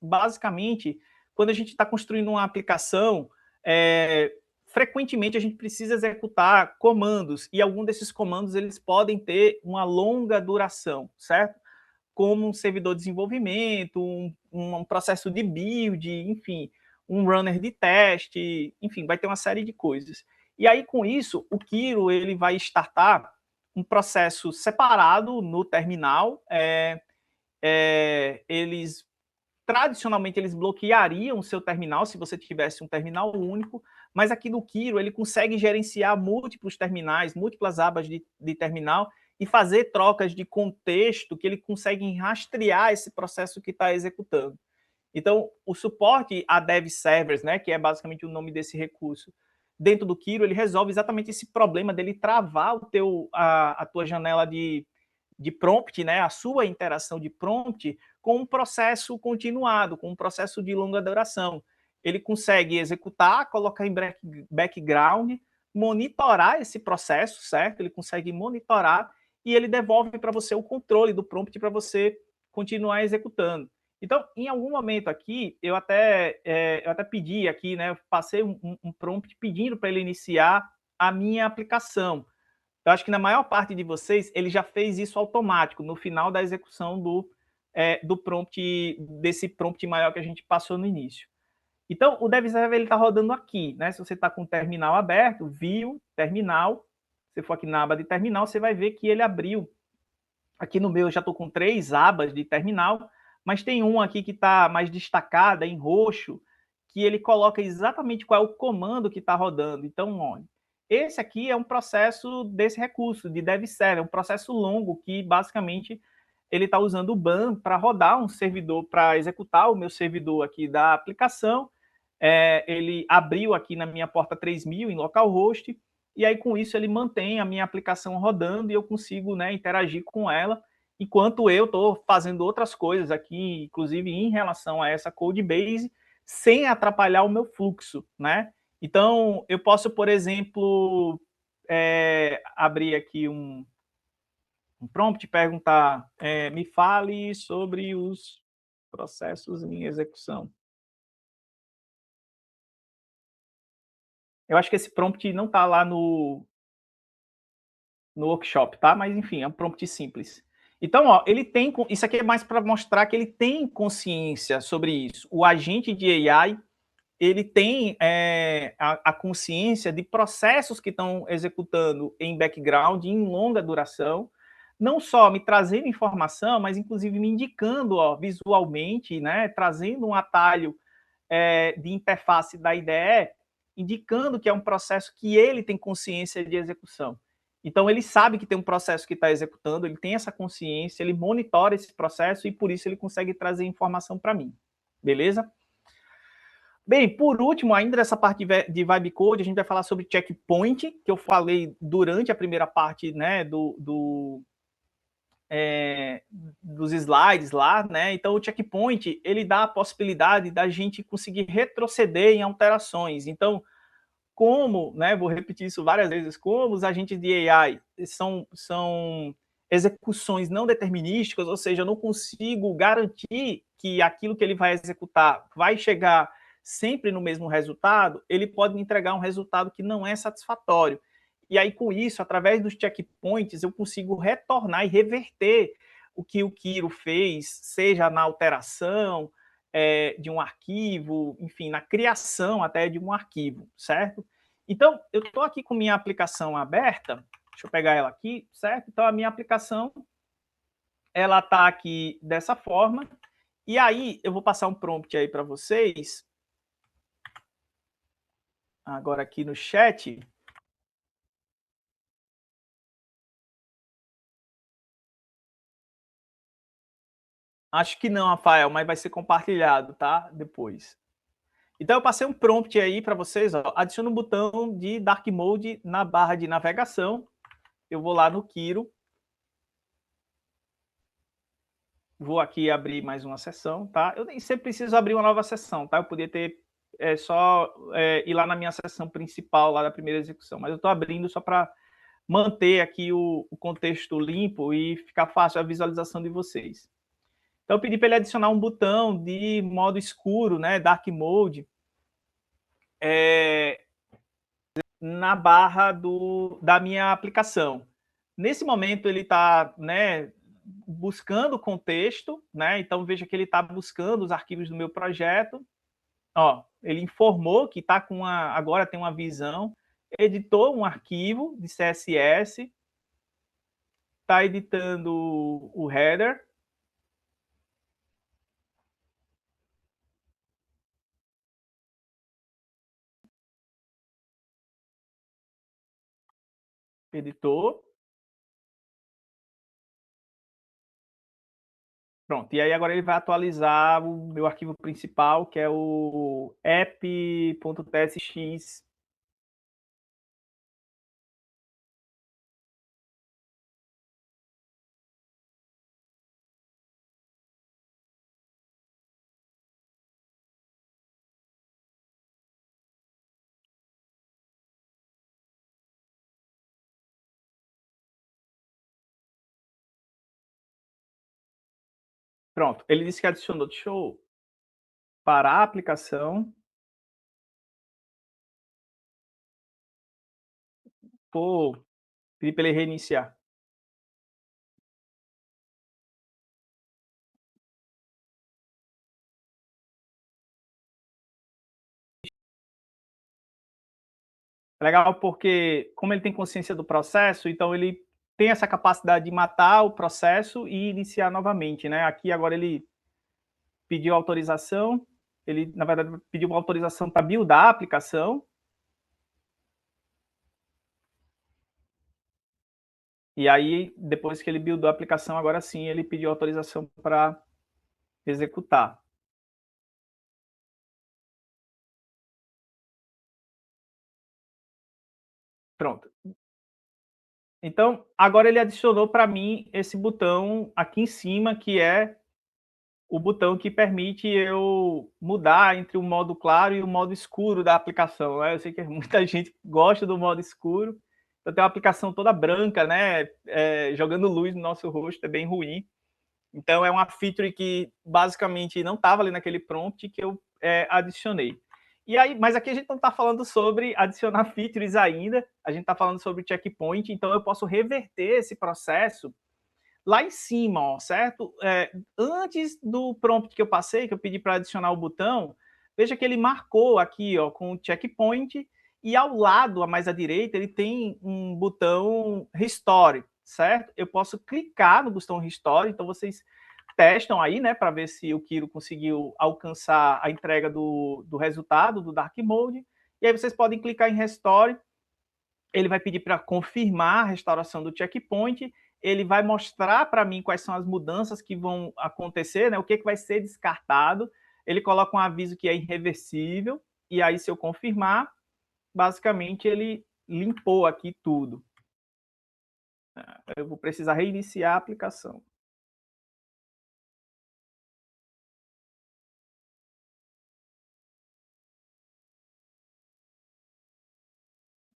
basicamente, quando a gente está construindo uma aplicação, frequentemente a gente precisa executar comandos, e algum desses comandos eles podem ter uma longa duração, certo? Como um servidor de desenvolvimento, um processo de build, enfim, um runner de teste, enfim, vai ter uma série de coisas. E aí, com isso, o Kiro ele vai startar um processo separado no terminal. Eles tradicionalmente eles bloqueariam o seu terminal se você tivesse um terminal único, mas aqui no Kiro ele consegue gerenciar múltiplos terminais, múltiplas abas de terminal e fazer trocas de contexto que ele consegue rastrear esse processo que está executando. Então, o suporte a dev servers, né, que é basicamente o nome desse recurso, dentro do Kiro, ele resolve exatamente esse problema dele travar a tua janela de prompt, né, a sua interação de prompt com um processo continuado, com um processo de longa duração. Ele consegue executar, colocar em background, monitorar esse processo, certo? Ele consegue monitorar e ele devolve para você o controle do prompt para você continuar executando. Então, em algum momento aqui, eu até pedi aqui, né, eu passei um prompt pedindo para ele iniciar a minha aplicação. Eu acho que na maior parte de vocês, ele já fez isso automático, no final da execução do prompt, desse prompt maior que a gente passou no início. Então, o DevServer está rodando aqui, né? Se você está com o terminal aberto, view, terminal, se for aqui na aba de terminal, você vai ver que ele abriu. Aqui no meu eu já estou com 3 abas de terminal, mas tem uma aqui que está mais destacada, em roxo, que ele coloca exatamente qual é o comando que está rodando. Então, olha, esse aqui é um processo desse recurso, de DevServer, é um processo longo que, basicamente, ele está usando o BAN para rodar um servidor, para executar o meu servidor aqui da aplicação. Ele abriu aqui na minha porta 3000 em localhost, e aí com isso ele mantém a minha aplicação rodando e eu consigo, né, interagir com ela, enquanto eu estou fazendo outras coisas aqui, inclusive em relação a essa codebase, sem atrapalhar o meu fluxo, né? Então, eu posso, por exemplo, abrir aqui um prompt e perguntar, me fale sobre os processos em execução. Eu acho que esse prompt não está lá no workshop, tá? Mas enfim, é um prompt simples. Então, ó, ele tem, isso aqui é mais para mostrar que ele tem consciência sobre isso. O agente de AI, ele tem a consciência de processos que estão executando em background, em longa duração, não só me trazendo informação, mas inclusive me indicando, ó, visualmente, né, trazendo um atalho de interface da IDE, indicando que é um processo que ele tem consciência de execução. Então, ele sabe que tem um processo que está executando, ele tem essa consciência, ele monitora esse processo e, por isso, ele consegue trazer informação para mim. Beleza? Bem, por último, ainda dessa parte de Vibe Code, a gente vai falar sobre checkpoint, que eu falei durante a primeira parte, né, dos slides lá, né? Então, o checkpoint, ele dá a possibilidade da gente conseguir retroceder em alterações. Então, como, né, vou repetir isso várias vezes, como os agentes de AI são execuções não determinísticas, ou seja, eu não consigo garantir que aquilo que ele vai executar vai chegar sempre no mesmo resultado, ele pode me entregar um resultado que não é satisfatório. E aí, com isso, através dos checkpoints, eu consigo retornar e reverter o que o Kiro fez, seja na alteração de um arquivo, enfim, na criação até de um arquivo, certo? Então, eu estou aqui com minha aplicação aberta, deixa eu pegar ela aqui, certo? Então, a minha aplicação, ela está aqui dessa forma, e aí eu vou passar um prompt aí para vocês, agora aqui no chat. Acho que não, Rafael, mas vai ser compartilhado, tá? Depois. Então, eu passei um prompt aí para vocês, ó. Adiciona um botão de Dark Mode na barra de navegação. Eu vou lá no Kiro. Vou aqui abrir mais uma sessão, tá? Eu nem sempre preciso abrir uma nova sessão, tá? Eu podia ter só ir lá na minha sessão principal, lá da primeira execução, mas eu estou abrindo só para manter aqui o contexto limpo e ficar fácil a visualização de vocês. Então eu pedi para ele adicionar um botão de modo escuro, né, Dark Mode, na barra da minha aplicação. Nesse momento ele está, né, buscando o contexto, né? Então veja que ele está buscando os arquivos do meu projeto. Ó, ele informou que está com agora tem uma visão, editou um arquivo de CSS, está editando o header, editou, pronto. E aí agora ele vai atualizar o meu arquivo principal, que é o app.tsx. Pronto, ele disse que adicionou. Deixa eu parar a aplicação. Vou pedir para ele reiniciar. É legal porque, como ele tem consciência do processo, então ele tem essa capacidade de matar o processo e iniciar novamente, né? Aqui agora ele pediu autorização, ele, na verdade, pediu uma autorização para buildar a aplicação. E aí, depois que ele buildou a aplicação, agora sim ele pediu autorização para executar. Pronto. Então, agora ele adicionou para mim esse botão aqui em cima, que é o botão que permite eu mudar entre o modo claro e o modo escuro da aplicação, né? Eu sei que muita gente gosta do modo escuro, então tem uma aplicação toda branca, né? Jogando luz no nosso rosto, é bem ruim. Então é uma feature que basicamente não estava ali naquele prompt que eu adicionei. E aí, mas aqui a gente não está falando sobre adicionar features ainda, a gente está falando sobre checkpoint, então eu posso reverter esse processo lá em cima, ó, certo? Antes do prompt que eu passei, que eu pedi para adicionar o botão, veja que ele marcou aqui, ó, com o checkpoint, e ao lado, a mais à direita, ele tem um botão Restore, certo? Eu posso clicar no botão Restore, então vocês testam aí, né, para ver se o Kiro conseguiu alcançar a entrega do resultado do Dark Mode, e aí vocês podem clicar em Restore, ele vai pedir para confirmar a restauração do checkpoint, ele vai mostrar para mim quais são as mudanças que vão acontecer, né, o que vai ser descartado, ele coloca um aviso que é irreversível, e aí se eu confirmar, basicamente ele limpou aqui tudo. Eu vou precisar reiniciar a aplicação.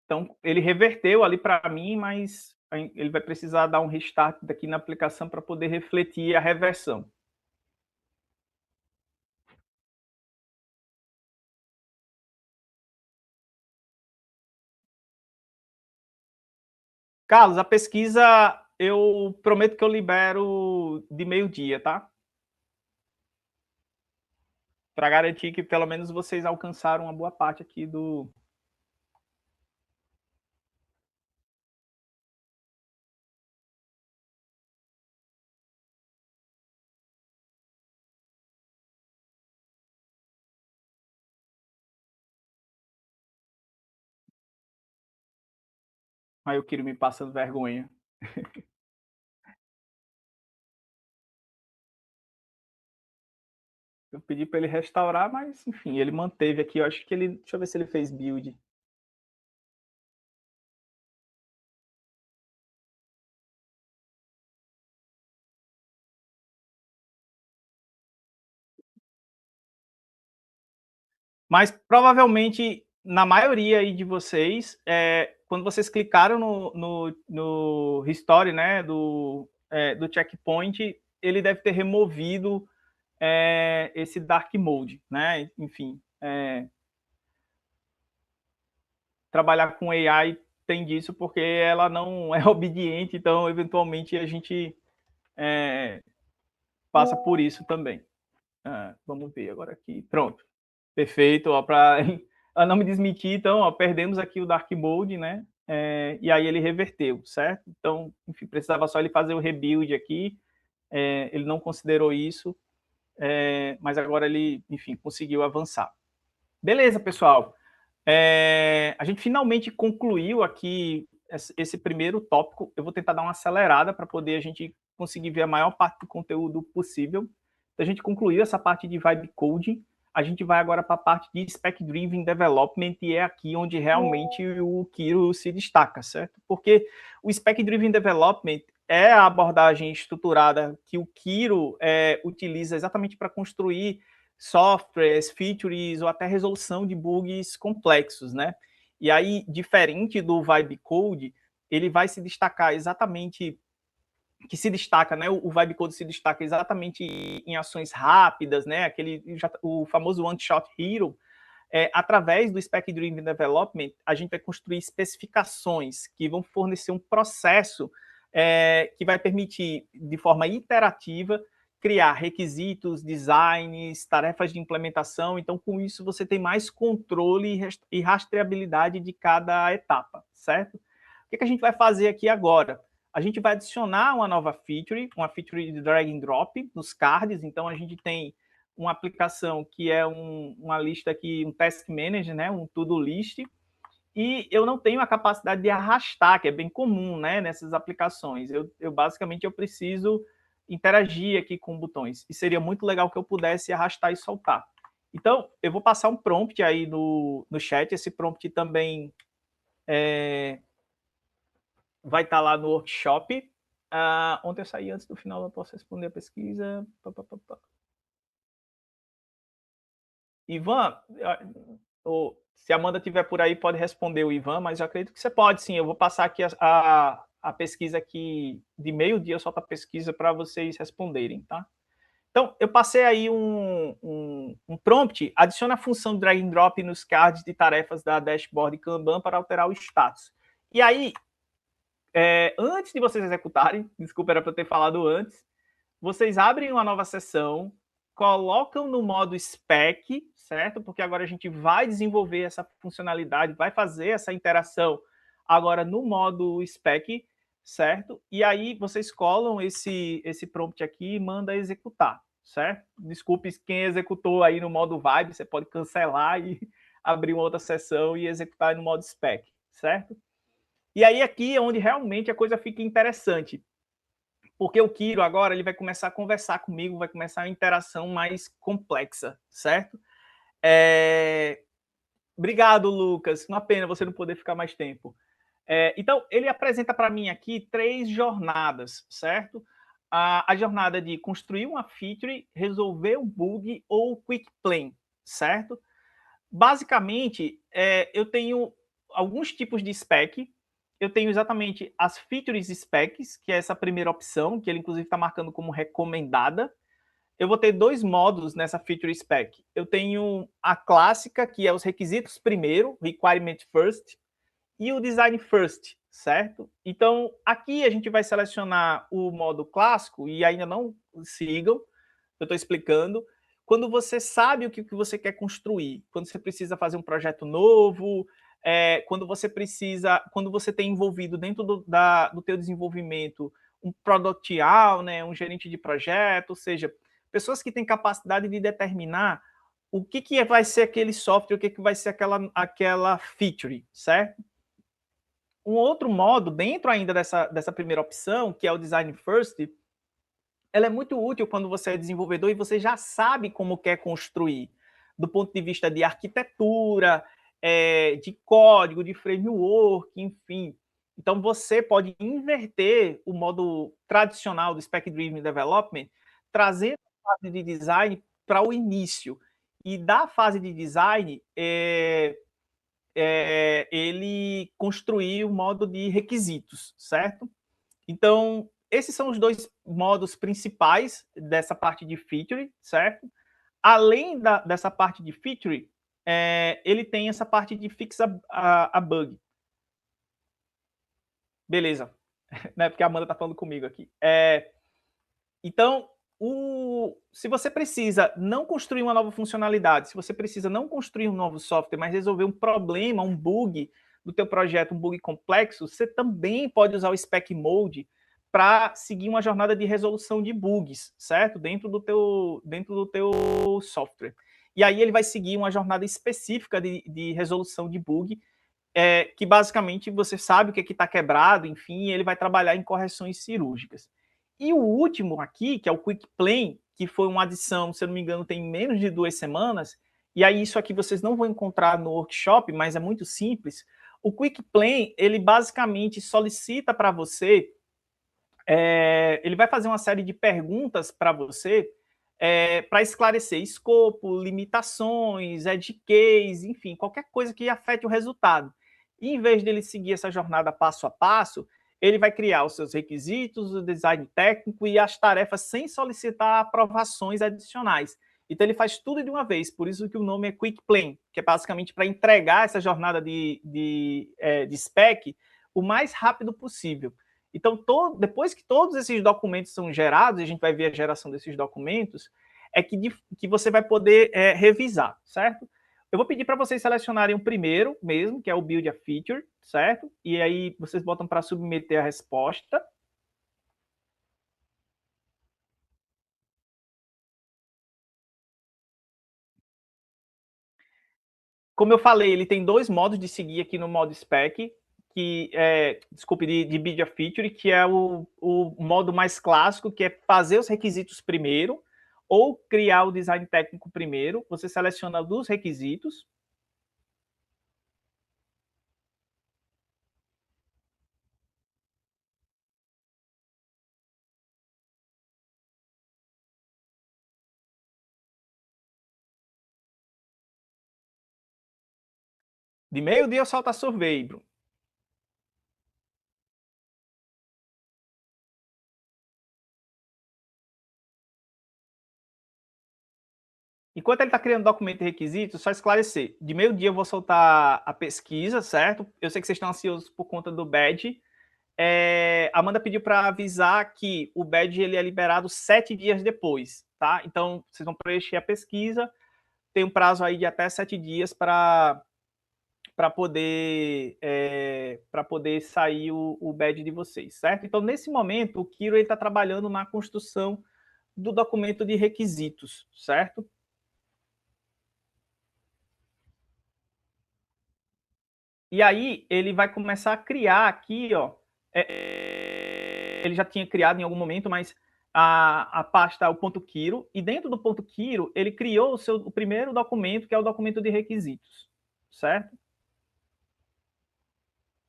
Então, ele reverteu ali para mim, mas ele vai precisar dar um restart daqui na aplicação para poder refletir a reversão. Carlos, a pesquisa eu prometo que eu libero de meio-dia, tá? Para garantir que pelo menos vocês alcançaram uma boa parte aqui do. Aí eu queria me passando vergonha. Eu pedi para ele restaurar, mas enfim, ele manteve aqui. Eu acho que ele. Deixa eu ver se ele fez build. Mas provavelmente, na maioria aí de vocês, quando vocês clicaram no Restore, né, do checkpoint, ele deve ter removido esse Dark Mode, né? Enfim, trabalhar com AI tem disso porque ela não é obediente, então eventualmente a gente passa por isso também. Vamos ver agora aqui. Pronto. Perfeito. Para não me desmentir, então, perdemos aqui o Dark Mode, né? E aí ele reverteu, certo? Então, enfim, precisava só ele fazer o rebuild aqui. Ele não considerou isso, mas agora ele, enfim, conseguiu avançar. Beleza, pessoal. A gente finalmente concluiu aqui esse primeiro tópico. Eu vou tentar dar uma acelerada para poder a gente conseguir ver a maior parte do conteúdo possível. Então, a gente concluiu essa parte de Vibe Coding. A gente vai agora para a parte de Spec Driven Development, e é aqui onde realmente o Kiro se destaca, certo? Porque o Spec Driven Development é a abordagem estruturada que o Kiro utiliza exatamente para construir softwares, features ou até resolução de bugs complexos, né? E aí, diferente do Vibe Code, ele vai se destacar exatamente né? O Vibe Code se destaca exatamente em ações rápidas, né? O famoso One Shot Hero. Através do Spec Driven Development, a gente vai construir especificações que vão fornecer um processo que vai permitir, de forma iterativa, criar requisitos, designs, tarefas de implementação. Então, com isso, você tem mais controle e rastreabilidade de cada etapa, certo? O que a gente vai fazer aqui agora? A gente vai adicionar uma feature de drag and drop nos cards. Então, a gente tem uma aplicação que é uma lista aqui, um task manager, né, um to-do list, e eu não tenho a capacidade de arrastar, que é bem comum, né, nessas aplicações. Eu basicamente eu preciso interagir aqui com botões, e seria muito legal que eu pudesse arrastar e soltar. Então, eu vou passar um prompt aí no chat. Esse prompt também vai estar lá no workshop. Ontem eu saí antes do final, eu posso responder a pesquisa. Ivan, se a Amanda estiver por aí, pode responder o Ivan, mas eu acredito que você pode, sim. Eu vou passar aqui a pesquisa aqui de meio-dia, eu solto a pesquisa para vocês responderem, tá? Então, eu passei aí um prompt, adiciona a função drag and drop nos cards de tarefas da dashboard Kanban para alterar o status. E aí, antes de vocês executarem, desculpa, era para eu ter falado antes, vocês abrem uma nova sessão, colocam no modo spec, certo? Porque agora a gente vai desenvolver essa funcionalidade, vai fazer essa interação agora no modo spec, certo? E aí vocês colam esse prompt aqui e manda executar, certo? Desculpe quem executou aí no modo vibe, você pode cancelar e abrir uma outra sessão e executar no modo spec, certo? E aí aqui é onde realmente a coisa fica interessante, porque o Kiro agora ele vai começar a conversar comigo, vai começar a interação mais complexa, certo? Obrigado, Lucas. Uma pena você não poder ficar mais tempo. Então, ele apresenta para mim aqui 3 jornadas, certo? A jornada de construir uma feature, resolver um bug ou quick plan, certo? Basicamente, eu tenho alguns tipos de spec. Eu tenho exatamente as features specs, que é essa primeira opção, que ele inclusive está marcando como recomendada. Eu vou ter 2 módulos nessa feature spec. Eu tenho a clássica, que é os requisitos primeiro, requirement first, e o design first, certo? Então, aqui a gente vai selecionar o modo clássico, e ainda não sigam, eu estou explicando. Quando você sabe o que você quer construir, quando você precisa fazer um projeto novo, quando você tem envolvido dentro do teu desenvolvimento um product owner, um gerente de projeto, ou seja, pessoas que têm capacidade de determinar o que vai ser aquele software, o que vai ser aquela feature, certo? Um outro modo, dentro ainda dessa primeira opção, que é o Design First, ela é muito útil quando você é desenvolvedor e você já sabe como quer construir, do ponto de vista de arquitetura, de código, de framework, enfim. Então, você pode inverter o modo tradicional do Spec Driven Development, trazendo a fase de design para o início. E da fase de design, ele construir o modo de requisitos, certo? Então, esses são os dois modos principais dessa parte de feature, certo? Além dessa parte de feature, ele tem essa parte de fix a bug. Beleza, né? Porque a Amanda está falando comigo aqui. Então, se você precisa não construir uma nova funcionalidade, se você precisa não construir um novo software, mas resolver um problema, um bug do teu projeto, um bug complexo, você também pode usar o Spec Mode para seguir uma jornada de resolução de bugs, certo? Dentro do teu software. E aí ele vai seguir uma jornada específica de resolução de bug, que basicamente você sabe o que está quebrado, enfim, ele vai trabalhar em correções cirúrgicas. E o último aqui, que é o Quick Plane, que foi uma adição, se eu não me engano, tem menos de 2 semanas, e aí isso aqui vocês não vão encontrar no workshop, mas é muito simples. O Quick Plane, ele basicamente solicita para você, ele vai fazer uma série de perguntas para você, para esclarecer escopo, limitações, edge case, enfim, qualquer coisa que afete o resultado. E em vez dele seguir essa jornada passo a passo, ele vai criar os seus requisitos, o design técnico e as tarefas sem solicitar aprovações adicionais. Então ele faz tudo de uma vez, por isso que o nome é Quick Plane, que é basicamente para entregar essa jornada de spec o mais rápido possível. Então, depois que todos esses documentos são gerados, e a gente vai ver a geração desses documentos, é que você vai poder revisar, certo? Eu vou pedir para vocês selecionarem o primeiro mesmo, que é o Build a Feature, certo? E aí vocês botam para submeter a resposta. Como eu falei, ele tem dois modos de seguir aqui no modo spec, desculpe, de Build a Feature, que é o modo mais clássico, que é fazer os requisitos primeiro, ou criar o design técnico primeiro. Você seleciona dos requisitos. De meio-dia solta sorvete, Bruno. Enquanto ele está criando documento e requisitos, só esclarecer. De meio-dia eu vou soltar a pesquisa, certo? Eu sei que vocês estão ansiosos por conta do badge. A Amanda pediu para avisar que o badge ele é liberado 7 dias depois, tá? Então, vocês vão preencher a pesquisa, tem um prazo aí de até 7 dias para poder sair o badge de vocês, certo? Então, nesse momento, o Kiro está trabalhando na construção do documento de requisitos, certo? E aí ele vai começar a criar aqui, ó. Ele já tinha criado em algum momento, mas a pasta, o ponto Kiro, e dentro do ponto Kiro, ele criou o primeiro documento, que é o documento de requisitos, certo?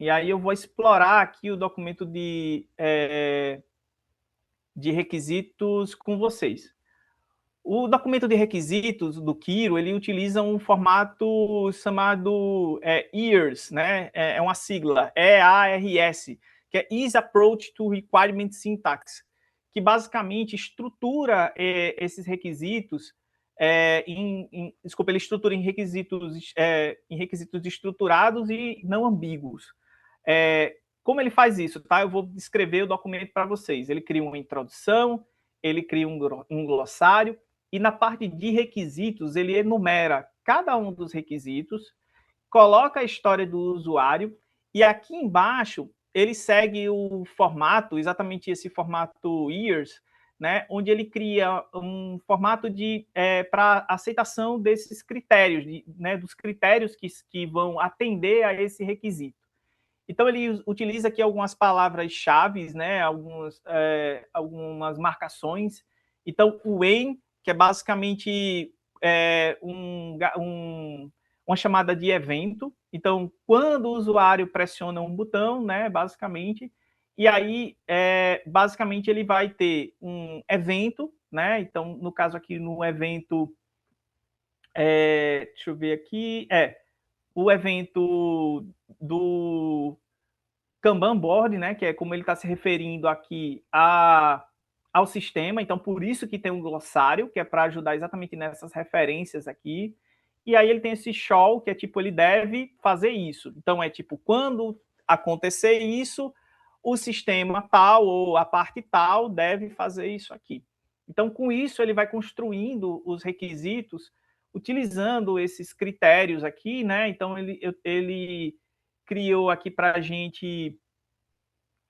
E aí eu vou explorar aqui o documento de requisitos com vocês. O documento de requisitos do Kiro, ele utiliza um formato chamado EARS, né? É uma sigla, EARS, que é Ease Approach to Requirement Syntax, que basicamente estrutura esses requisitos desculpa, ele estrutura em requisitos estruturados e não ambíguos. Como ele faz isso, tá? Eu vou descrever o documento para vocês. Ele cria uma introdução, ele cria um glossário, e na parte de requisitos, ele enumera cada um dos requisitos, coloca a história do usuário, e aqui embaixo ele segue o formato, exatamente esse formato years, né, onde ele cria um formato para aceitação desses critérios, né, dos critérios que vão atender a esse requisito. Então, ele utiliza aqui algumas palavras-chave, né, algumas marcações. Então, o when, que é basicamente uma chamada de evento. Então, quando o usuário pressiona um botão, né, basicamente, e aí, basicamente, ele vai ter um evento, né? Então, no caso aqui, no evento, deixa eu ver aqui, o evento do Kanban board, né, que é como ele está se referindo aqui ao sistema, então por isso que tem um glossário, que é para ajudar exatamente nessas referências aqui. E aí ele tem esse shall, que é tipo, ele deve fazer isso. Então é tipo, quando acontecer isso, o sistema tal ou a parte tal deve fazer isso aqui. Então, com isso, ele vai construindo os requisitos utilizando esses critérios aqui, né? Então, ele criou aqui para a gente,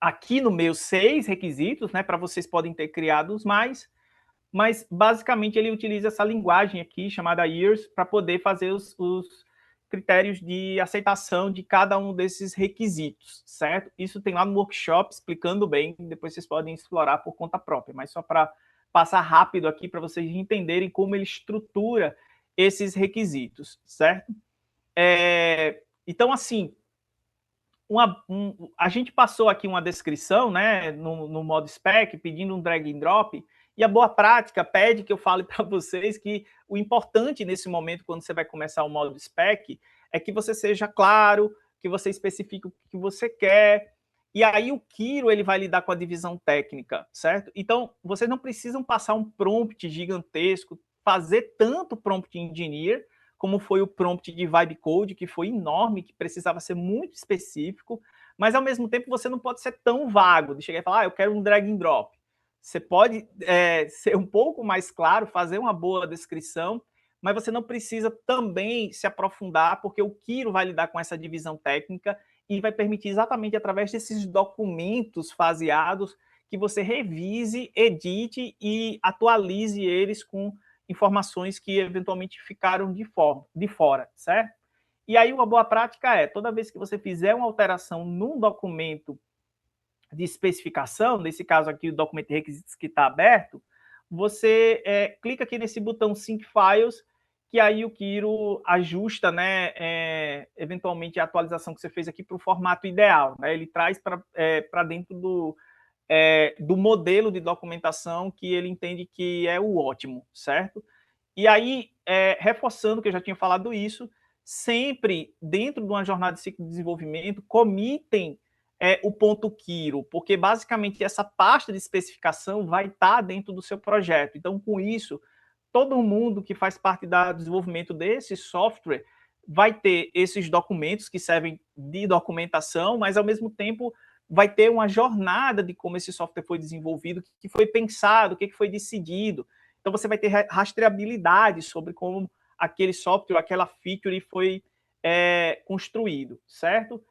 aqui no meu, 6 requisitos, né? Para vocês podem ter criado os mais, mas basicamente ele utiliza essa linguagem aqui, chamada years, para poder fazer os critérios de aceitação de cada um desses requisitos, certo? Isso tem lá no workshop explicando bem, depois vocês podem explorar por conta própria, mas só para passar rápido aqui para vocês entenderem como ele estrutura esses requisitos, certo? Então, assim, a gente passou aqui uma descrição, né, no modo spec, pedindo um drag and drop, e a boa prática pede que eu fale para vocês que o importante nesse momento, quando você vai começar o modo spec, é que você seja claro, que você especifique o que você quer, e aí o Kiro ele vai lidar com a divisão técnica, certo? Então, vocês não precisam passar um prompt gigantesco, fazer tanto prompt engineer, como foi o prompt de Vibe Code, que foi enorme, que precisava ser muito específico, mas ao mesmo tempo você não pode ser tão vago, de chegar e falar, eu quero um drag and drop. Você pode ser um pouco mais claro, fazer uma boa descrição, mas você não precisa também se aprofundar, porque o Kiro vai lidar com essa divisão técnica e vai permitir exatamente através desses documentos faseados que você revise, edite e atualize eles com informações que eventualmente ficaram de fora, certo? E aí uma boa prática é, toda vez que você fizer uma alteração num documento de especificação, nesse caso aqui o documento de requisitos que está aberto, você clica aqui nesse botão Sync Files, que aí o Kiro ajusta, né, eventualmente a atualização que você fez aqui para o formato ideal, né? Ele traz para dentro do modelo de documentação que ele entende que é o ótimo, certo? E aí, reforçando que eu já tinha falado isso, sempre dentro de uma jornada de ciclo de desenvolvimento, comitem o ponto Kiro, porque basicamente essa pasta de especificação vai estar dentro do seu projeto. Então, com isso, todo mundo que faz parte do desenvolvimento desse software vai ter esses documentos que servem de documentação, mas ao mesmo tempo vai ter uma jornada de como esse software foi desenvolvido, o que foi pensado, o que foi decidido. Então você vai ter rastreabilidade sobre como aquele software, aquela feature foi construído, certo?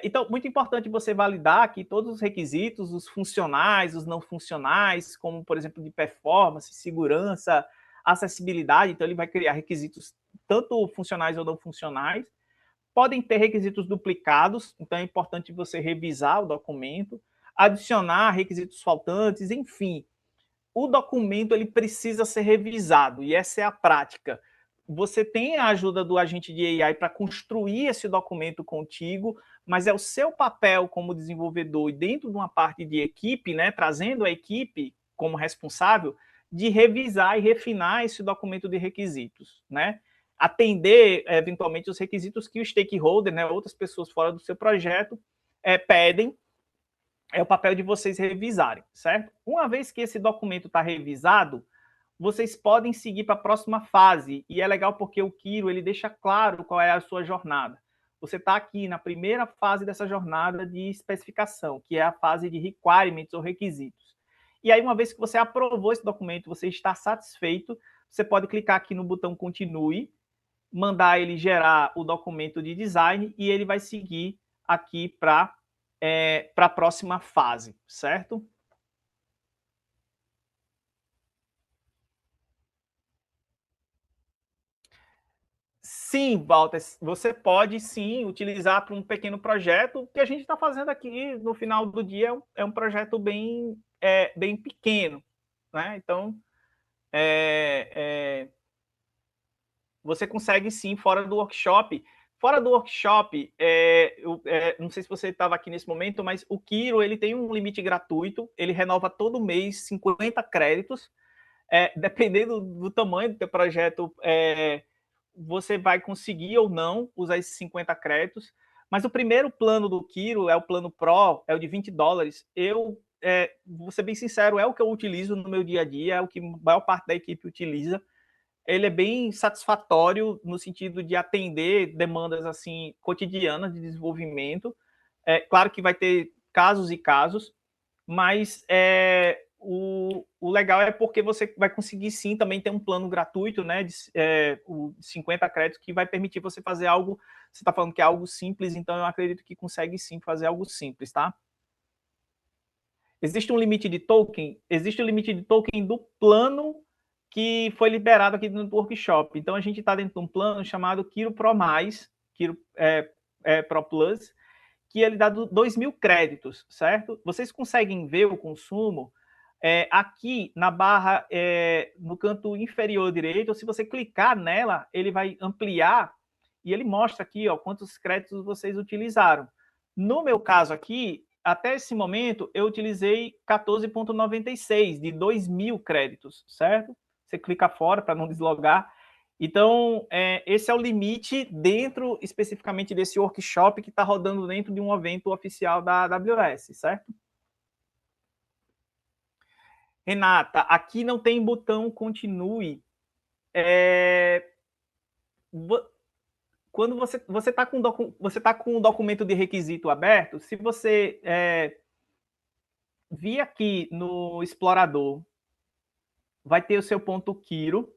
Então, muito importante você validar aqui todos os requisitos, os funcionais, os não funcionais, como, por exemplo, de performance, segurança, acessibilidade. Então, ele vai criar requisitos tanto funcionais ou não funcionais. Podem ter requisitos duplicados, então é importante você revisar o documento, adicionar requisitos faltantes, enfim. O documento ele precisa ser revisado, e essa é a prática. Você tem a ajuda do agente de AI para construir esse documento contigo, mas é o seu papel como desenvolvedor e dentro de uma parte de equipe, né, trazendo a equipe como responsável, de revisar e refinar esse documento de requisitos, né? Atender, eventualmente, os requisitos que o stakeholder, né, outras pessoas fora do seu projeto, pedem, é o papel de vocês revisarem, certo? Uma vez que esse documento está revisado, vocês podem seguir para a próxima fase, e é legal porque o Kiro ele deixa claro qual é a sua jornada. Você está aqui na primeira fase dessa jornada de especificação, que é a fase de requirements ou requisitos. E aí, uma vez que você aprovou esse documento, você está satisfeito, você pode clicar aqui no botão Continue, mandar ele gerar o documento de design e ele vai seguir aqui para a próxima fase, certo? Sim, Walter, você pode sim utilizar para um pequeno projeto. O que a gente está fazendo aqui no final do dia é um projeto bem pequeno, né? Então, você consegue sim fora do workshop. Fora do workshop, não sei se você estava aqui nesse momento, mas o Kiro ele tem um limite gratuito, ele renova todo mês 50 créditos. Dependendo do tamanho do teu projeto, você vai conseguir ou não usar esses 50 créditos, Mas o primeiro plano do Kiro é o plano Pro, é o de $20. Vou ser bem sincero, é o que eu utilizo no meu dia a dia, é o que a maior parte da equipe utiliza. Ele é bem satisfatório no sentido de atender demandas assim cotidianas de desenvolvimento. É claro que vai ter casos e casos, mas o legal é porque você vai conseguir sim também ter um plano gratuito, né, de 50 créditos, que vai permitir você fazer algo. Você está falando que é algo simples, então eu acredito que consegue sim fazer algo simples, tá? Existe um limite de token? Existe o limite de token do plano que foi liberado aqui dentro do workshop. Então a gente está dentro de um plano chamado Kiro Pro+, Kiro Pro Plus, que ele dá 2.000 créditos, certo? Vocês conseguem ver o consumo aqui na barra, no canto inferior direito. Se você clicar nela, ele vai ampliar e ele mostra aqui, ó, quantos créditos vocês utilizaram. No meu caso aqui, até esse momento, eu utilizei 14,96 de 2.000 créditos, certo? Você clica fora para não deslogar. Então, esse é o limite dentro, especificamente, desse workshop que está rodando dentro de um evento oficial da AWS, certo? Renata, aqui não tem botão continue. Quando você está com o documento de requisito aberto, se você vir aqui no explorador, vai ter o seu ponto Kiro.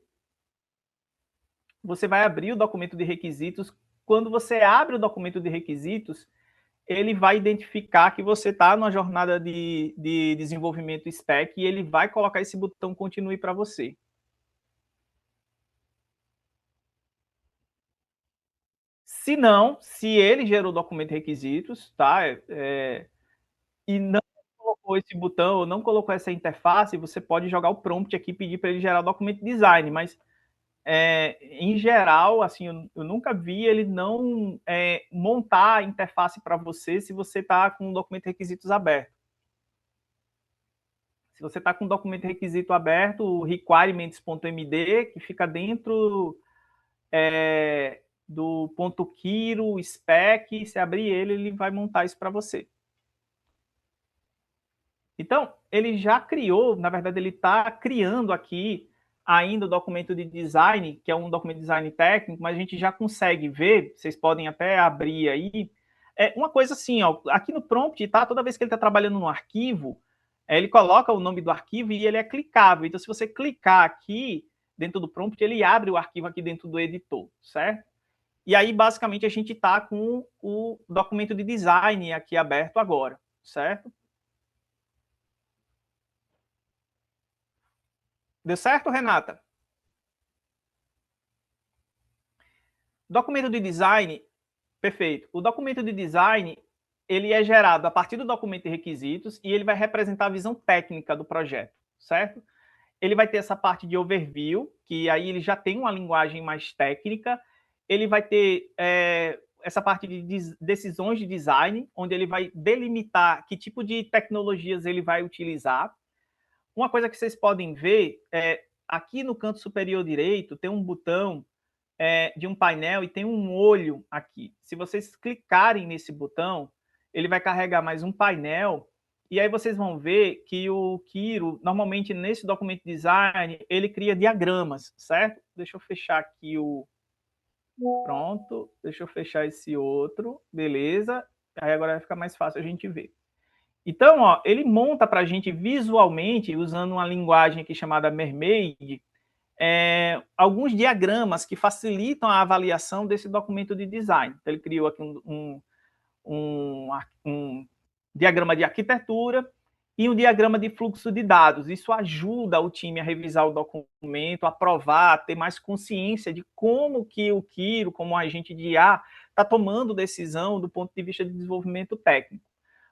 Você vai abrir o documento de requisitos. Quando você abre o documento de requisitos, ele vai identificar que você está numa jornada de desenvolvimento spec e ele vai colocar esse botão continue para você. Se não, se ele gerou o documento de requisitos, tá? E não colocou esse botão ou não colocou essa interface, você pode jogar o prompt aqui e pedir para ele gerar o documento design, mas em geral, assim, eu nunca vi ele não montar a interface para você se você está com o documento de requisitos aberto. Se você está com o documento de requisito aberto, o requirements.md, que fica dentro do ponto Kiro, spec, se abrir ele vai montar isso para você. Então, ele já criou, na verdade, ele está criando aqui ainda o documento de design, que é um documento de design técnico, mas a gente já consegue ver, vocês podem até abrir aí, uma coisa assim, ó, aqui no prompt, tá? Toda vez que ele está trabalhando no arquivo, ele coloca o nome do arquivo e ele é clicável. Então, se você clicar aqui dentro do prompt, ele abre o arquivo aqui dentro do editor, certo? E aí, basicamente, a gente está com o documento de design aqui aberto agora, certo? Deu certo, Renata? Documento de design, perfeito. O documento de design, ele é gerado a partir do documento de requisitos e ele vai representar a visão técnica do projeto, certo? Ele vai ter essa parte de overview, que aí ele já tem uma linguagem mais técnica. Ele vai ter essa parte de decisões de design, onde ele vai delimitar que tipo de tecnologias ele vai utilizar. Uma coisa que vocês podem ver aqui no canto superior direito tem um botão de um painel e tem um olho aqui. Se vocês clicarem nesse botão, ele vai carregar mais um painel e aí vocês vão ver que o Kiro, normalmente nesse documento design, ele cria diagramas, certo? Deixa eu fechar aqui o... Pronto, deixa eu fechar esse outro, beleza. Aí agora vai ficar mais fácil a gente ver. Então, ó, ele monta para a gente visualmente, usando uma linguagem aqui chamada Mermaid, alguns diagramas que facilitam a avaliação desse documento de design. Então, ele criou aqui um diagrama de arquitetura e um diagrama de fluxo de dados. Isso ajuda o time a revisar o documento, a aprovar, a ter mais consciência de como que o Kiro, como agente de IA, está tomando decisão do ponto de vista de desenvolvimento técnico.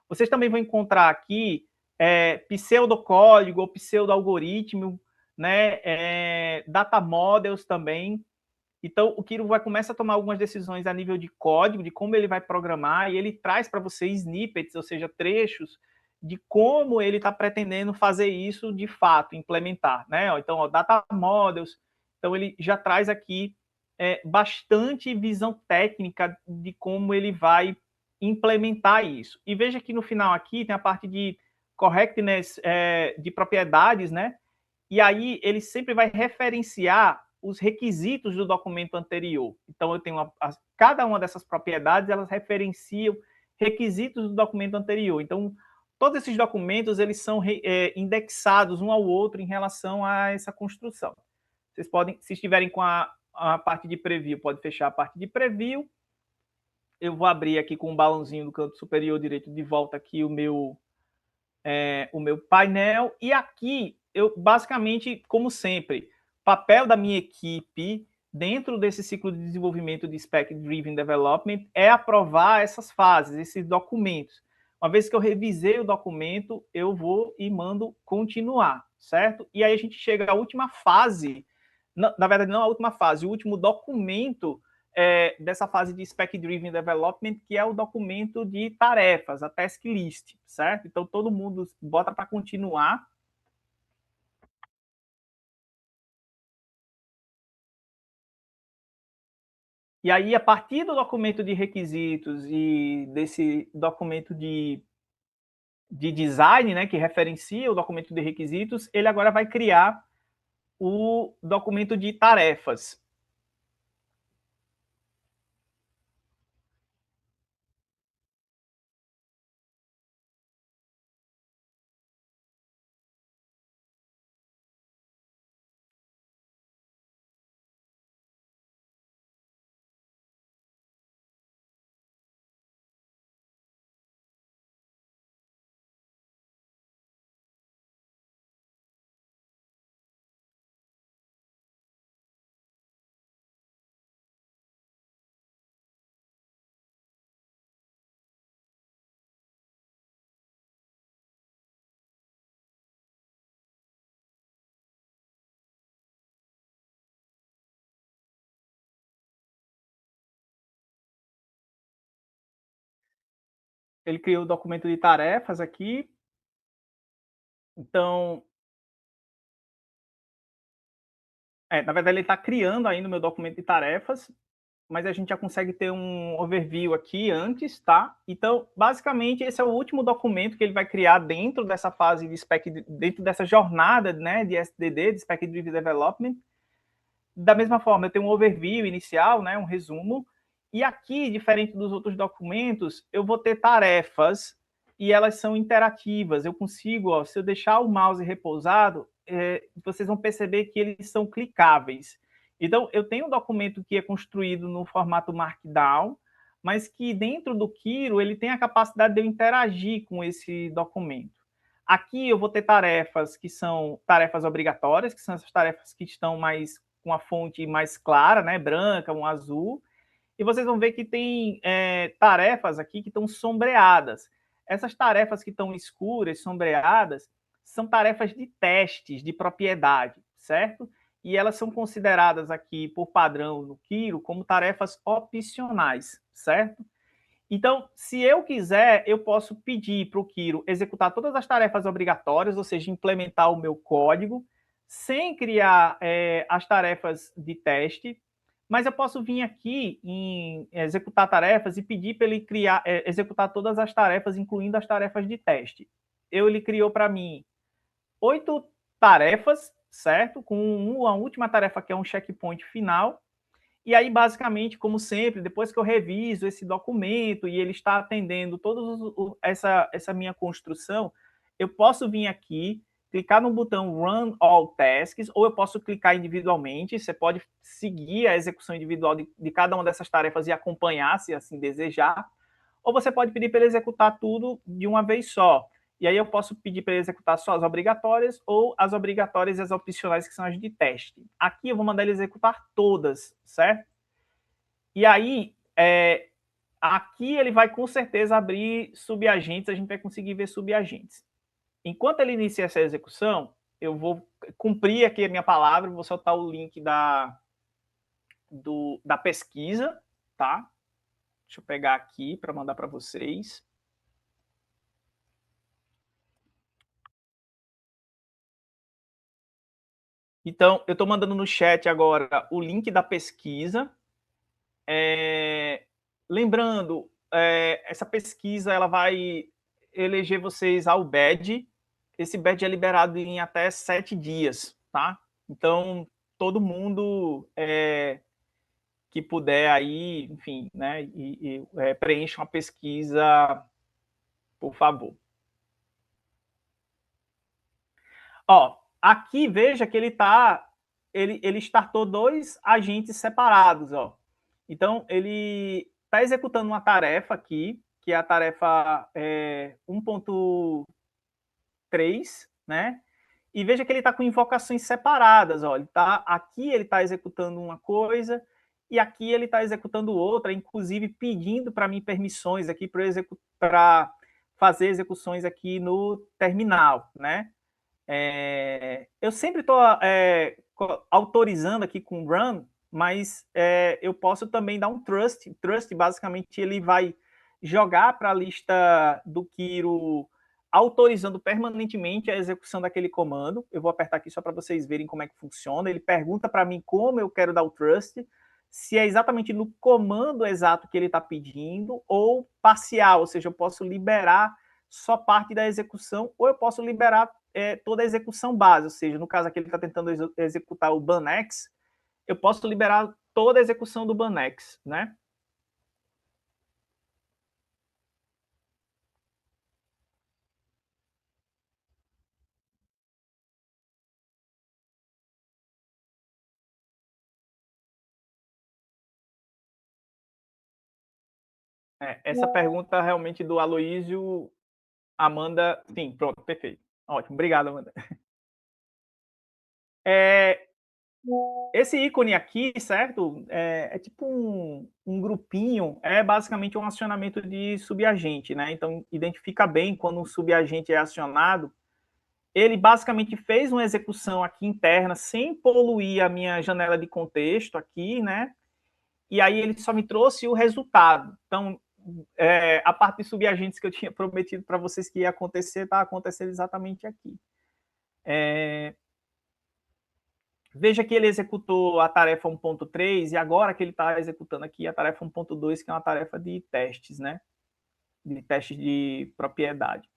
Vocês também vão encontrar aqui pseudocódigo ou pseudo-algoritmo, né, data models também. Então, o Kiro vai começar a tomar algumas decisões a nível de código, de como ele vai programar, e ele traz para você snippets, ou seja, trechos de como ele está pretendendo fazer isso de fato, implementar, né? Então, ó, data models. Então, ele já traz aqui bastante visão técnica de como ele vai implementar isso. E veja que no final aqui tem a parte de correctness de propriedades, né? E aí ele sempre vai referenciar os requisitos do documento anterior. Então eu tenho cada uma dessas propriedades, elas referenciam requisitos do documento anterior. Então todos esses documentos eles são indexados um ao outro em relação a essa construção. Vocês podem, se estiverem com a parte de preview, pode fechar a parte de preview. Eu vou abrir aqui com um balãozinho no canto superior direito de volta aqui o meu painel. E aqui, eu basicamente, como sempre, papel da minha equipe dentro desse ciclo de desenvolvimento de Spec Driven Development é aprovar essas fases, esses documentos. Uma vez que eu revisei o documento, eu vou e mando continuar, certo? E aí a gente chega à última fase, na verdade não a última fase, o último documento dessa fase de Spec Driven Development, que é o documento de tarefas, a task list, certo? Então todo mundo bota para continuar. E aí, a partir do documento de requisitos e desse documento de design, né, que referencia o documento de requisitos, ele agora vai criar o documento de tarefas. Ele criou o documento de tarefas aqui. Então, na verdade, ele está criando ainda o meu documento de tarefas, mas a gente já consegue ter um overview aqui antes, tá? Então, basicamente, esse é o último documento que ele vai criar dentro dessa fase de spec, dentro dessa jornada, né, de SDD, de Spec Driven Development. Da mesma forma, eu tenho um overview inicial, né, um resumo, e aqui, diferente dos outros documentos, eu vou ter tarefas e elas são interativas. Eu consigo, ó, se eu deixar o mouse repousado, vocês vão perceber que eles são clicáveis. Então, eu tenho um documento que é construído no formato Markdown, mas que dentro do Kiro ele tem a capacidade de eu interagir com esse documento. Aqui eu vou ter tarefas que são tarefas obrigatórias, que são essas tarefas que estão mais com a fonte mais clara, né, branca, um azul. E vocês vão ver que tem tarefas aqui que estão sombreadas. Essas tarefas que estão escuras, sombreadas, são tarefas de testes de propriedade, certo? E elas são consideradas aqui, por padrão no Kiro, como tarefas opcionais, certo? Então, se eu quiser, eu posso pedir para o Kiro executar todas as tarefas obrigatórias, ou seja, implementar o meu código, sem criar as tarefas de teste, mas eu posso vir aqui em executar tarefas e pedir para ele executar todas as tarefas, incluindo as tarefas de teste. Ele criou para mim 8 tarefas, certo? Com a última tarefa que é um checkpoint final. E aí, basicamente, como sempre, depois que eu reviso esse documento e ele está atendendo toda essa minha construção, eu posso vir aqui, clicar no botão Run All Tasks, ou eu posso clicar individualmente. Você pode seguir a execução individual de cada uma dessas tarefas e acompanhar, se assim desejar. Ou você pode pedir para ele executar tudo de uma vez só. E aí eu posso pedir para ele executar só as obrigatórias ou as obrigatórias e as opcionais, que são as de teste. Aqui eu vou mandar ele executar todas, certo? E aí, aqui ele vai com certeza abrir subagentes, a gente vai conseguir ver subagentes. Enquanto ele inicia essa execução, eu vou cumprir aqui a minha palavra, vou soltar o link da pesquisa, tá? Deixa eu pegar aqui para mandar para vocês. Então, eu estou mandando no chat agora o link da pesquisa. Lembrando, essa pesquisa ela vai eleger vocês ao badge. Esse badge é liberado em até 7 dias, tá? Então, todo mundo que puder aí, enfim, né, preencha uma pesquisa, por favor. Ó, aqui veja que ele startou 2 agentes separados, ó. Então, ele está executando uma tarefa aqui, que é a tarefa 1.3, né? E veja que ele está com invocações separadas, ó. Aqui ele está executando uma coisa e aqui ele está executando outra, inclusive pedindo para mim permissões aqui para fazer execuções aqui no terminal, né? Eu sempre estou autorizando aqui com run, mas eu posso também dar um trust. Trust, basicamente, ele vai jogar para a lista do Kiro, autorizando permanentemente a execução daquele comando. Eu vou apertar aqui só para vocês verem como é que funciona. Ele pergunta para mim como eu quero dar o trust, se é exatamente no comando exato que ele está pedindo, ou parcial, ou seja, eu posso liberar só parte da execução, ou eu posso liberar toda a execução base, ou seja, no caso aqui ele está tentando executar o BANX, eu posso liberar toda a execução do BANX, né? Essa pergunta realmente do Aloísio, Amanda, sim, pronto, perfeito. Ótimo, obrigado, Amanda. Esse ícone aqui, certo? É tipo um grupinho, é basicamente um acionamento de subagente, né? Então, identifica bem quando um subagente é acionado. Ele basicamente fez uma execução aqui interna sem poluir a minha janela de contexto aqui, né? E aí ele só me trouxe o resultado. Então, a parte de subagentes que eu tinha prometido para vocês que ia acontecer, está acontecendo exatamente aqui. Veja que ele executou a tarefa 1.3 e agora que ele está executando aqui a tarefa 1.2, que é uma tarefa de testes, né? De testes de propriedade.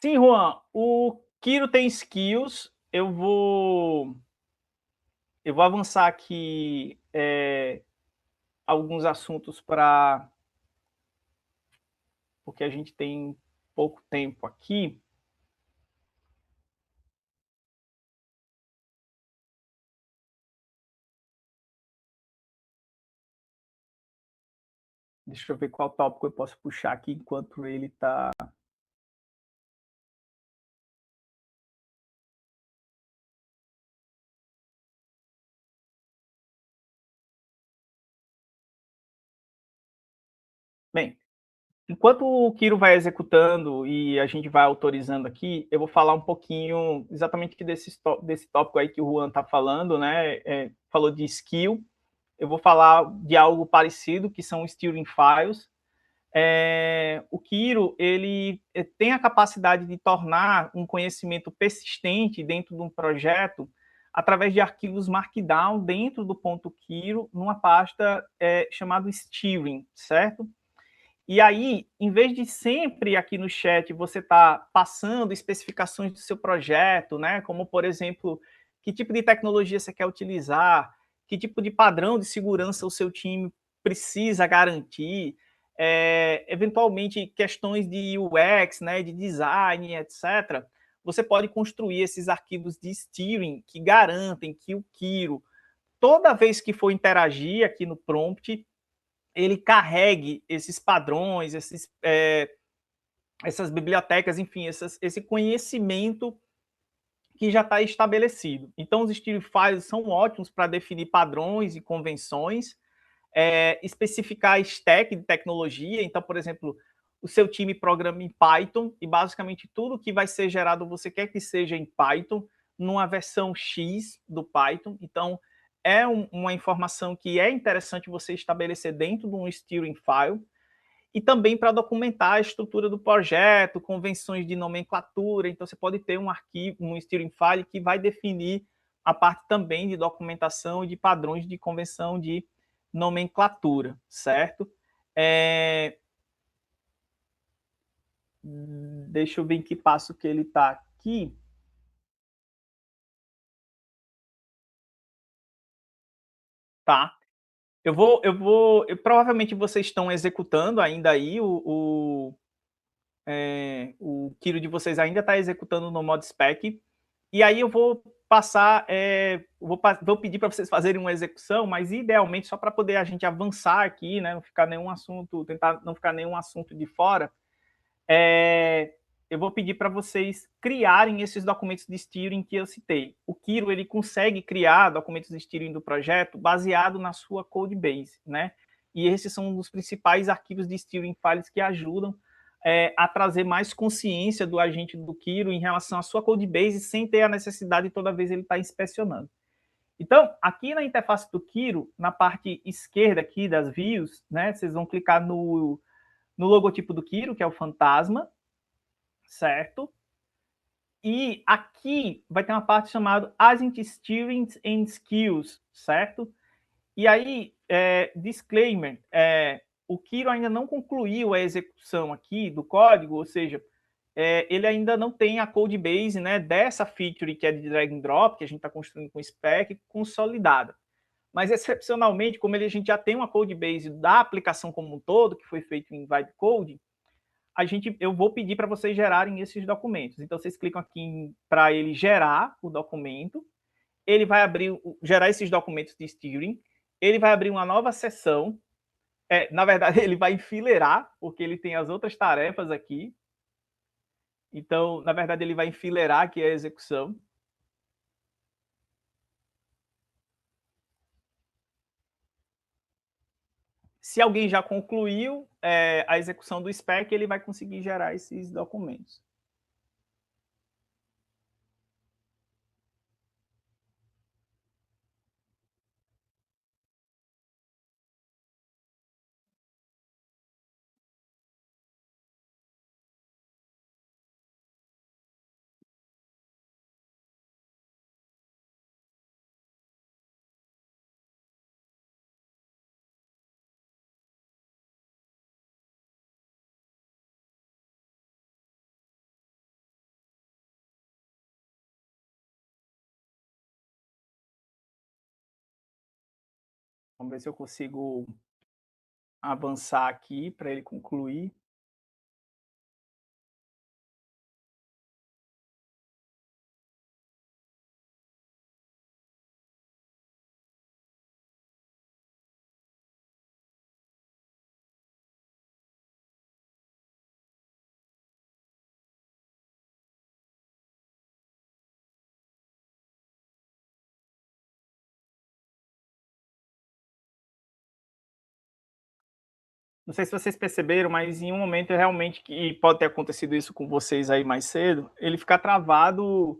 Sim, Juan, o Kiro tem skills. Eu vou avançar aqui alguns assuntos porque a gente tem pouco tempo aqui. Deixa eu ver qual tópico eu posso puxar aqui enquanto ele está. Bem, enquanto o Kiro vai executando e a gente vai autorizando aqui, eu vou falar um pouquinho exatamente desse tópico aí que o Juan está falando, né? Falou de skill. Eu vou falar de algo parecido, que são steering files. O Kiro ele tem a capacidade de tornar um conhecimento persistente dentro de um projeto através de arquivos Markdown dentro do ponto Kiro, numa pasta chamada steering, certo? E aí, em vez de sempre aqui no chat você tá passando especificações do seu projeto, né? Como, por exemplo, que tipo de tecnologia você quer utilizar, que tipo de padrão de segurança o seu time precisa garantir, eventualmente questões de UX, né, de design, etc. Você pode construir esses arquivos de steering que garantem que o Kiro, toda vez que for interagir aqui no prompt, ele carregue esses padrões, essas bibliotecas, enfim, esse conhecimento que já está estabelecido. Então, os Styling Files são ótimos para definir padrões e convenções, especificar stack de tecnologia. Então, por exemplo, o seu time programa em Python e basicamente tudo que vai ser gerado você quer que seja em Python, numa versão X do Python. Então, é uma informação que é interessante você estabelecer dentro de um steering file e também para documentar a estrutura do projeto, convenções de nomenclatura. Então, você pode ter um arquivo, um steering file que vai definir a parte também de documentação e de padrões de convenção de nomenclatura, certo? Deixa eu ver em que passo que ele está aqui. Tá. Provavelmente vocês estão executando ainda aí o Kiro de vocês ainda está executando no modo spec. E aí eu vou passar, vou pedir para vocês fazerem uma execução, mas idealmente só para poder a gente avançar aqui, né, não ficar nenhum assunto, tentar não ficar nenhum assunto de fora. Eu vou pedir para vocês criarem esses documentos de steering que eu citei. O Kiro ele consegue criar documentos de steering do projeto baseado na sua code base, né? E esses são um dos principais arquivos de steering files que ajudam a trazer mais consciência do agente do Kiro em relação à sua code base, sem ter a necessidade de toda vez ele estar inspecionando. Então, aqui na interface do Kiro, na parte esquerda aqui das views, né, vocês vão clicar no logotipo do Kiro, que é o fantasma, certo? E aqui vai ter uma parte chamada Agent Steering and Skills, certo? E aí, disclaimer, o Kiro ainda não concluiu a execução aqui do código, ou seja, ele ainda não tem a code base, né, dessa feature que é de drag and drop, que a gente está construindo com spec, consolidada. Mas, excepcionalmente, como a gente já tem uma code base da aplicação como um todo, que foi feito em Vibe Code, eu vou pedir para vocês gerarem esses documentos. Então, vocês clicam aqui para ele gerar o documento, ele vai gerar esses documentos de steering, ele vai abrir uma nova seção, na verdade, ele vai enfileirar, porque ele tem as outras tarefas aqui. Então, na verdade, ele vai enfileirar aqui a execução. Se alguém já concluiu a execução do spec, ele vai conseguir gerar esses documentos. Vamos ver se eu consigo avançar aqui para ele concluir. Não sei se vocês perceberam, mas em um momento realmente que pode ter acontecido isso com vocês aí mais cedo, ele fica travado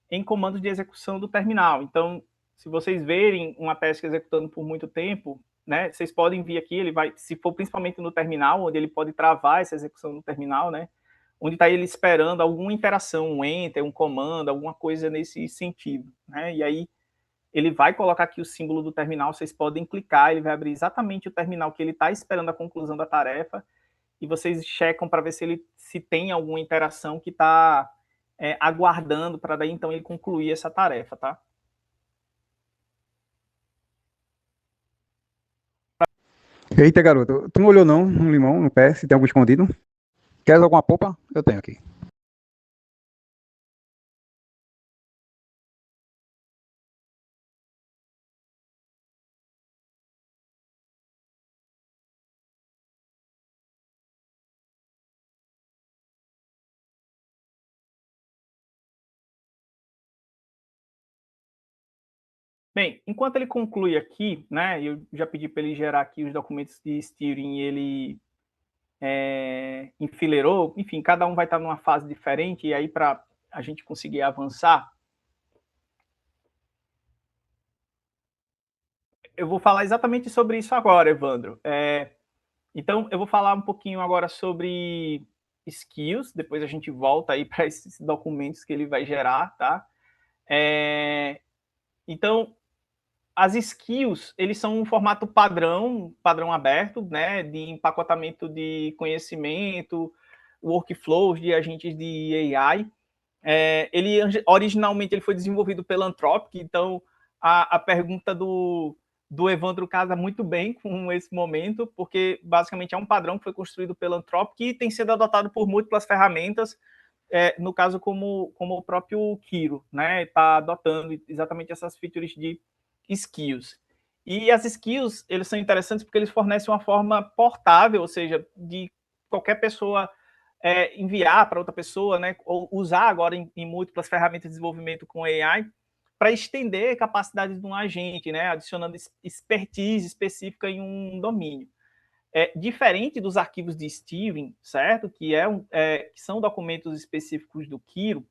em comandos de execução do terminal. Então, se vocês verem uma task executando por muito tempo, né, vocês podem vir aqui, ele vai, se for principalmente no terminal, onde ele pode travar essa execução no terminal, né, onde está ele esperando alguma interação, um enter, um comando, alguma coisa nesse sentido, né, e aí ele vai colocar aqui o símbolo do terminal, vocês podem clicar, ele vai abrir exatamente o terminal que ele está esperando a conclusão da tarefa, e vocês checam para ver se tem alguma interação que está aguardando para daí então ele concluir essa tarefa, tá? Eita, garoto, tu não olhou não no limão, no pé, se tem algo escondido? Queres alguma polpa? Eu tenho aqui. Bem, enquanto ele conclui aqui, né, eu já pedi para ele gerar aqui os documentos de steering, ele enfileirou, enfim, cada um vai estar numa fase diferente, e aí para a gente conseguir avançar, eu vou falar exatamente sobre isso agora, Evandro. Então, eu vou falar um pouquinho agora sobre skills, depois a gente volta aí para esses documentos que ele vai gerar, tá? Então, as skills, eles são um formato padrão aberto, né, de empacotamento de conhecimento, workflows de agentes de AI. Ele originalmente ele foi desenvolvido pela Anthropic, então a pergunta do Evandro casa muito bem com esse momento, porque basicamente é um padrão que foi construído pela Anthropic e tem sido adotado por múltiplas ferramentas, no caso como o próprio Kiro, né, está adotando exatamente essas features de skills. E as skills, eles são interessantes porque eles fornecem uma forma portável, ou seja, de qualquer pessoa enviar para outra pessoa, né, ou usar agora em múltiplas ferramentas de desenvolvimento com AI, para estender capacidades de um agente, né, adicionando expertise específica em um domínio. Diferente dos arquivos de Steering, certo? Que são documentos específicos do Kiro,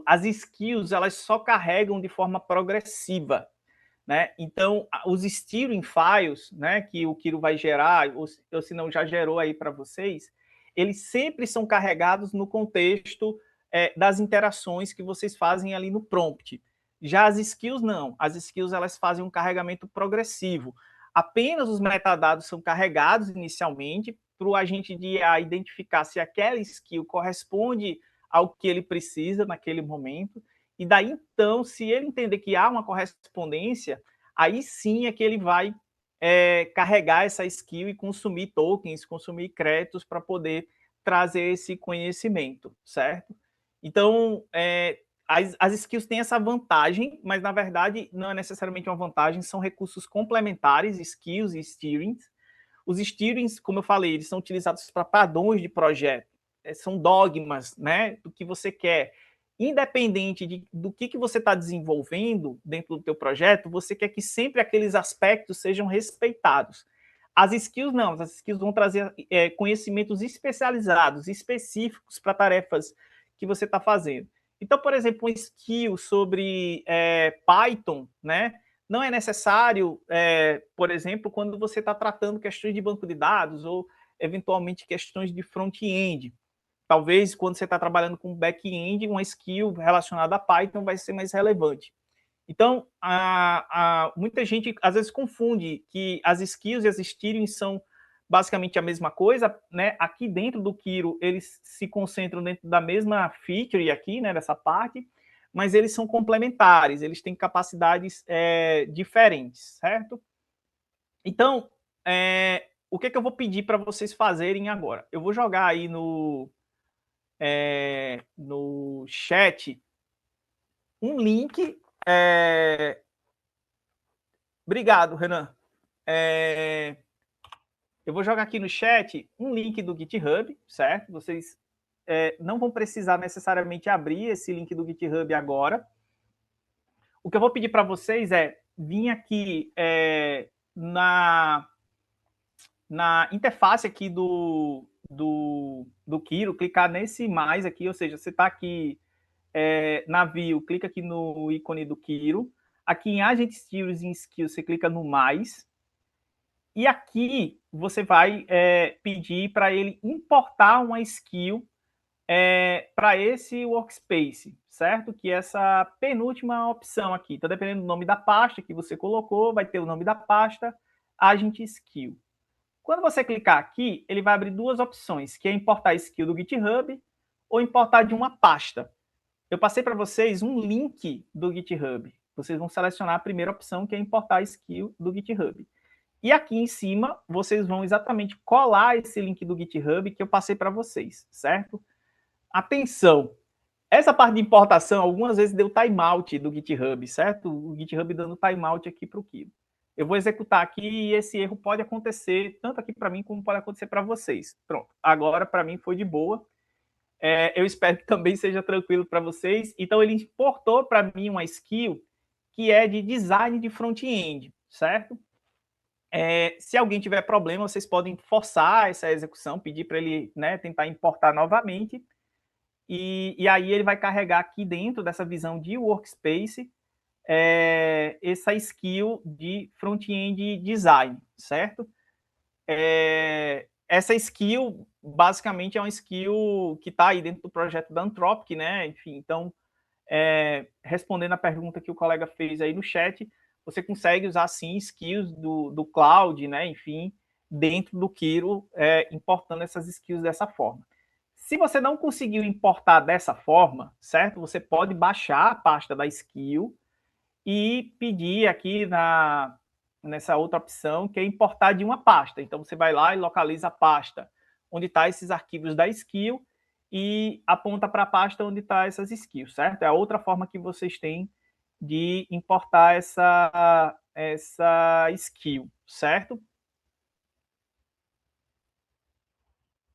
as skills elas só carregam de forma progressiva, né? Então, os steering files, né, que o Kiro vai gerar, ou se não já gerou aí para vocês, eles sempre são carregados no contexto das interações que vocês fazem ali no prompt. Já as skills não. As skills elas fazem um carregamento progressivo. Apenas os metadados são carregados inicialmente para o agente de IA identificar se aquela skill corresponde ao que ele precisa naquele momento. E daí, então, se ele entender que há uma correspondência, aí sim é que ele vai carregar essa skill e consumir tokens, consumir créditos para poder trazer esse conhecimento, certo? Então, as skills têm essa vantagem, mas na verdade não é necessariamente uma vantagem, são recursos complementares, skills e steerings. Os steerings, como eu falei, eles são utilizados para padrões de projeto, são dogmas, né, do que você quer. Independente do que você está desenvolvendo dentro do teu projeto, você quer que sempre aqueles aspectos sejam respeitados. As skills não, as skills vão trazer conhecimentos especializados, específicos para tarefas que você está fazendo. Então, por exemplo, uma skill sobre Python, né? Não é necessário, por exemplo, quando você está tratando questões de banco de dados ou, eventualmente, questões de front-end. Talvez, quando você está trabalhando com back-end, uma skill relacionada a Python vai ser mais relevante. Então, muita gente, às vezes, confunde que as skills e as steerings são basicamente a mesma coisa, né? Aqui dentro do Kiro, eles se concentram dentro da mesma feature aqui, né, dessa parte, mas eles são complementares, eles têm capacidades diferentes, certo? Então, o que eu vou pedir para vocês fazerem agora? Eu vou jogar aí no chat um link. Obrigado, Renan. Eu vou jogar aqui no chat um link do GitHub, certo? Vocês não vão precisar necessariamente abrir esse link do GitHub agora. O que eu vou pedir para vocês é vir aqui na interface aqui do Kiro, clicar nesse mais aqui, ou seja, você está aqui na view, clica aqui no ícone do Kiro. Aqui em Agent Skills e Skills, você clica no mais. E aqui você vai pedir para ele importar uma skill para esse workspace, certo? Que é essa penúltima opção aqui. Então, dependendo do nome da pasta que você colocou, vai ter o nome da pasta, Agent Skill. Quando você clicar aqui, ele vai abrir duas opções, que é importar skill do GitHub ou importar de uma pasta. Eu passei para vocês um link do GitHub. Vocês vão selecionar a primeira opção, que é importar skill do GitHub. E aqui em cima, vocês vão exatamente colar esse link do GitHub que eu passei para vocês, certo? Atenção! Essa parte de importação, algumas vezes deu timeout do GitHub, certo? O GitHub dando timeout aqui para o Kiro. Eu vou executar aqui e esse erro pode acontecer tanto aqui para mim como pode acontecer para vocês. Pronto, agora para mim foi de boa. Eu espero que também seja tranquilo para vocês. Então ele importou para mim uma skill que é de design de front-end, certo? Se alguém tiver problema, vocês podem forçar essa execução, pedir para ele, né, tentar importar novamente, e aí ele vai carregar aqui dentro dessa visão de workspace essa skill de front-end design, certo? Essa skill, basicamente, é uma skill que está aí dentro do projeto da Anthropic, né? Enfim, então, respondendo a pergunta que o colega fez aí no chat, você consegue usar, sim, skills do cloud, né? Enfim, dentro do Kiro, importando essas skills dessa forma. Se você não conseguiu importar dessa forma, certo? Você pode baixar a pasta da skill e pedir aqui nessa outra opção, que é importar de uma pasta. Então, você vai lá e localiza a pasta onde estão esses arquivos da skill e aponta para a pasta onde estão essas skills, certo? É a outra forma que vocês têm de importar essa skill, certo?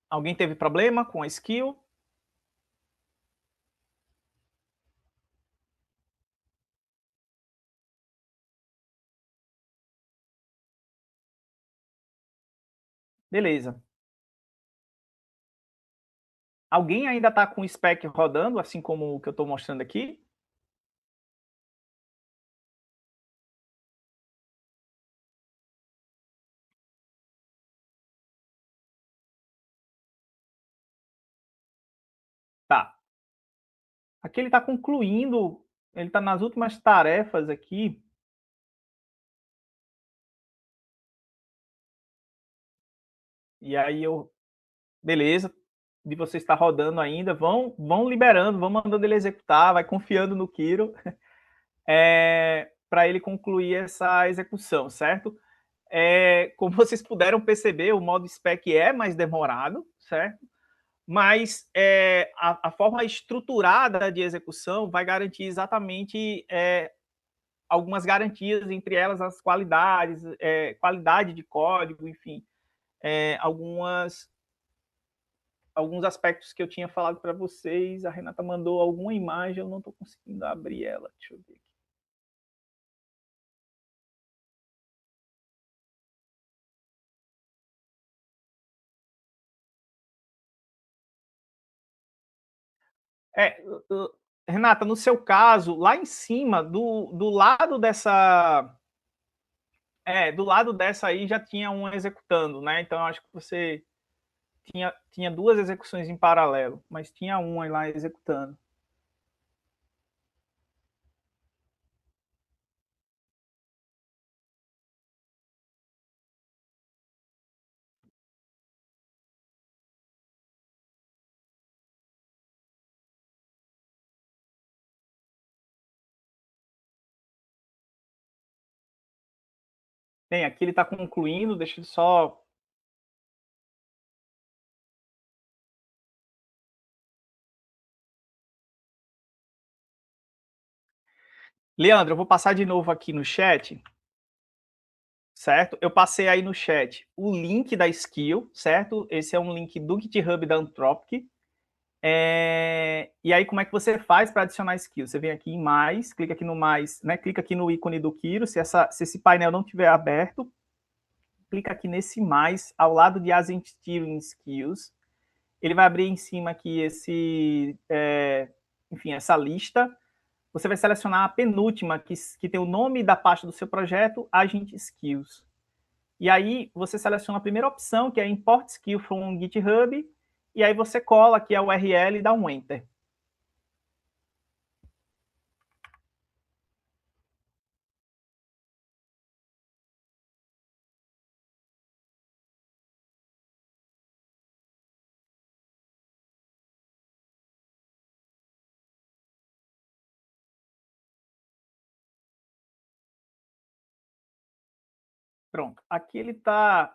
Alguém teve problema com a skill? Beleza. Alguém ainda está com o spec rodando, assim como o que eu estou mostrando aqui? Tá. Aqui ele está concluindo, ele está nas últimas tarefas aqui. E aí beleza, de você estar rodando ainda, vão liberando, vão mandando ele executar, vai confiando no Kiro para ele concluir essa execução, certo? Como vocês puderam perceber, o modo spec é mais demorado, certo? Mas a forma estruturada de execução vai garantir exatamente algumas garantias, entre elas as qualidades, qualidade de código, enfim, alguns aspectos que eu tinha falado para vocês. A Renata mandou alguma imagem, eu não estou conseguindo abrir ela. Deixa eu ver aqui. É, Renata, no seu caso, lá em cima, do lado dessa. Do lado dessa aí já tinha uma executando, né? Então eu acho que você tinha duas execuções em paralelo, mas tinha uma lá executando. Bem, aqui ele está concluindo, deixa eu só. Leandro, eu vou passar de novo aqui no chat, certo? Eu passei aí no chat o link da skill, certo? Esse é um link do GitHub da Anthropic. E aí, como é que você faz para adicionar skill? Você vem aqui em mais, clica aqui no mais, né? Clica aqui no ícone do Kiro. Se esse painel não estiver aberto, clica aqui nesse mais, ao lado de Async Steering Skills. Ele vai abrir em cima aqui enfim, essa lista. Você vai selecionar a penúltima, que tem o nome da pasta do seu projeto, Agent Skills. E aí você seleciona a primeira opção, que é Import Skill from GitHub, e aí você cola aqui a URL e dá um Enter. Pronto. Aqui ele está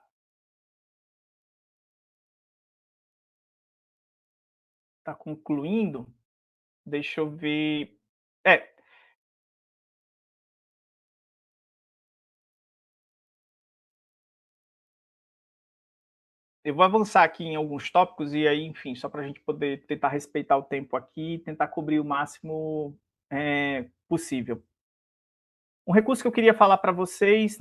concluindo. Deixa eu ver. Eu vou avançar aqui em alguns tópicos e aí, enfim, só para a gente poder tentar respeitar o tempo aqui e tentar cobrir o máximo possível. Um recurso que eu queria falar para vocês